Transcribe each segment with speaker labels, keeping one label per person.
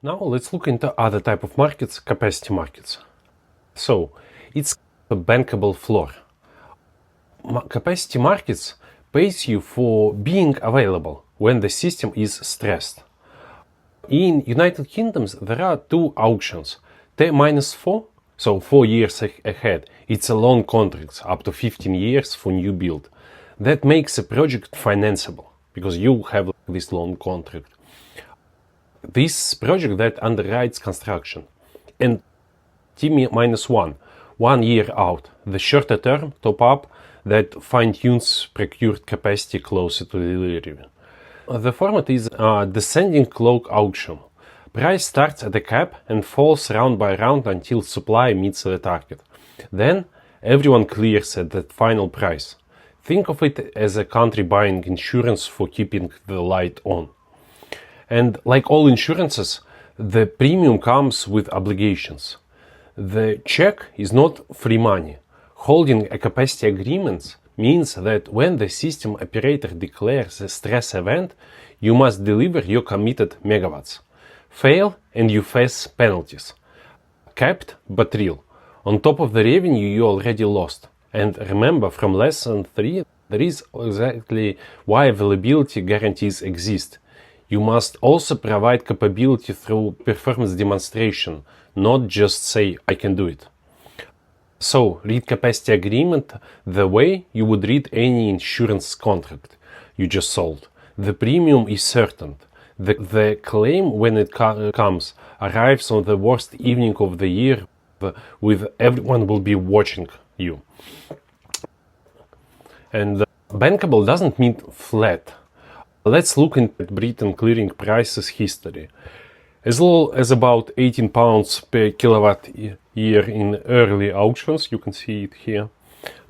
Speaker 1: Now let's look into other type of markets, capacity markets. So it's a bankable floor. Capacity markets pays you for being available when the system is stressed. In United Kingdom there are two auctions, T-4, so 4 years ahead. It's a long contract, up to 15 years for new build. That makes a project financeable because you have this long contract. This project that underwrites construction. And T-1, 1 year out, the shorter term top up that fine-tunes procured capacity closer to delivery. The format is a descending clock auction. Price starts at a cap and falls round by round until supply meets the target. Then everyone clears at that final price. Think of it as a country buying insurance for keeping the light on. And like all insurances, the premium comes with obligations. The check is not free money. Holding a capacity agreement means that when the system operator declares a stress event, you must deliver your committed megawatts. Fail and you face penalties. Capped but real. On top of the revenue you already lost. And remember from lesson 3, there is exactly why availability guarantees exist. You must also provide capability through performance demonstration, not just say, I can do it. So, read capacity agreement the way you would read any insurance contract you just sold. The premium is certain. The claim, when it comes, arrives on the worst evening of the year with everyone will be watching you. And bankable doesn't mean flat. Let's look at Britain clearing prices history. As low as about £18 per kilowatt year in early auctions, you can see it here.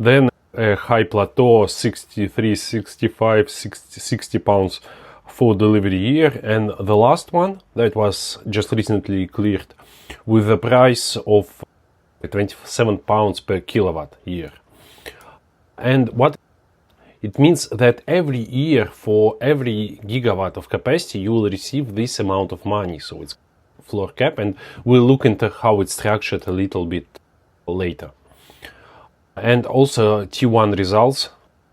Speaker 1: Then a high plateau, 63, 65, 60 pounds for delivery year. And the last one that was just recently cleared with a price of 27 pounds per kilowatt year. And what it means that every year for every gigawatt of capacity you will receive this amount of money. So it's floor cap, and we'll look into how it's structured a little bit later. And also T1 results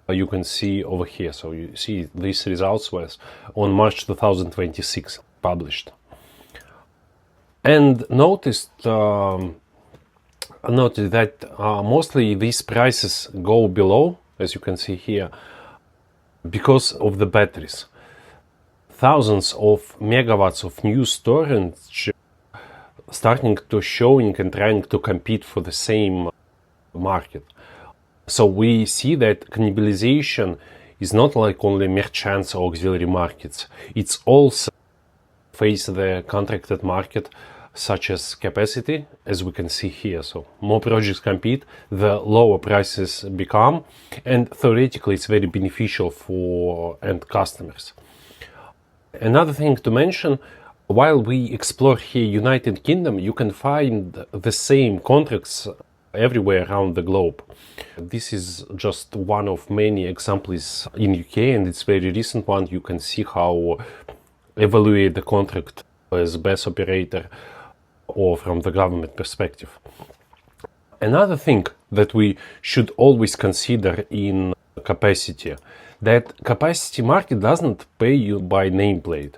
Speaker 1: you can see over here. So you see these results was on March 2026 published. And notice that mostly these prices go below, as you can see here, because of the batteries. Thousands of megawatts of new storage starting to showing and trying to compete for the same market. So we see that cannibalization is not like only merchants or auxiliary markets. It's also face the contracted market, such as capacity, as we can see here. So more projects compete, the lower prices become, and theoretically it's very beneficial for end customers. Another thing to mention, while we explore here United Kingdom, you can find the same contracts everywhere around the globe. This is just one of many examples in UK, and it's very recent one. You can see how evaluate the contract as BESS operator or from the government perspective. Another thing that we should always consider in capacity, that capacity market doesn't pay you by nameplate.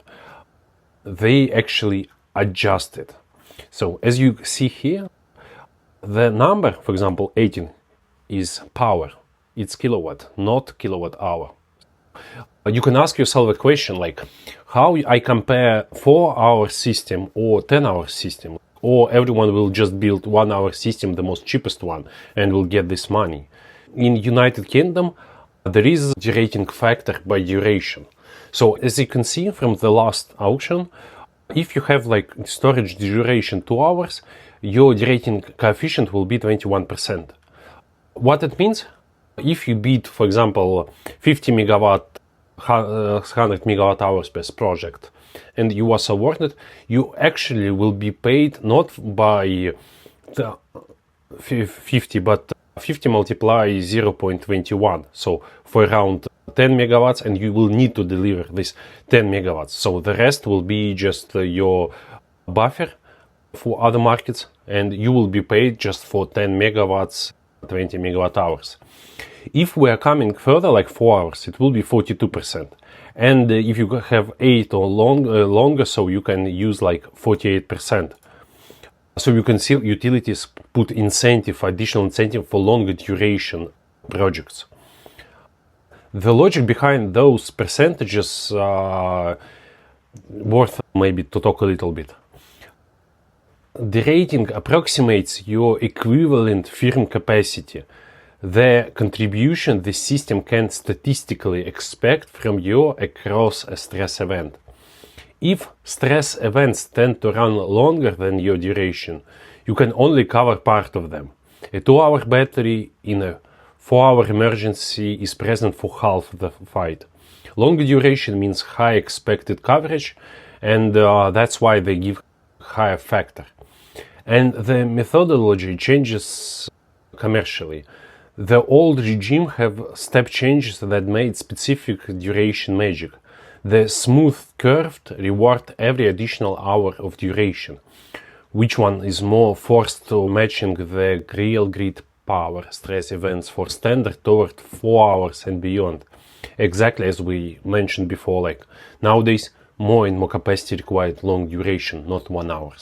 Speaker 1: They actually adjust it. So as you see here, the number, for example, 18 is power. It's kilowatt, not kilowatt hour. You can ask yourself a question like, how I compare 4-hour system or 10-hour system, or everyone will just build 1-hour system, the most cheapest one, and will get this money. In United Kingdom, there is a derating factor by duration. So as you can see from the last auction, if you have like storage duration 2 hours, your derating coefficient will be 21%. What it means? If you bid, for example, 50 megawatt, 100 megawatt hours per project, and you was awarded, you actually will be paid not by the 50, but 50 multiply 0.21. So for around 10 megawatts, and you will need to deliver this 10 megawatts. So the rest will be just your buffer for other markets, and you will be paid just for 10 megawatts, 20 megawatt hours. If we are coming further, like 4 hours, it will be 42%. And if you have 8 or longer, so you can use like 48%. So you can see utilities put additional incentive for longer duration projects. The logic behind those percentages worth maybe to talk a little bit. Derating approximates your equivalent firm capacity, the contribution the system can statistically expect from you across a stress event. If stress events tend to run longer than your duration, you can only cover part of them. A 2-hour battery in a 4-hour emergency is present for half the fight. Longer duration means high expected coverage, and that's why they give higher factor. And the methodology changes commercially. The old regime have step changes that made specific duration magic. The smooth curved reward every additional hour of duration. Which one is more forced to matching the real grid power stress events for standard toward 4 hours and beyond? Exactly as we mentioned before, like nowadays more and more capacity required long duration, not 1 hour.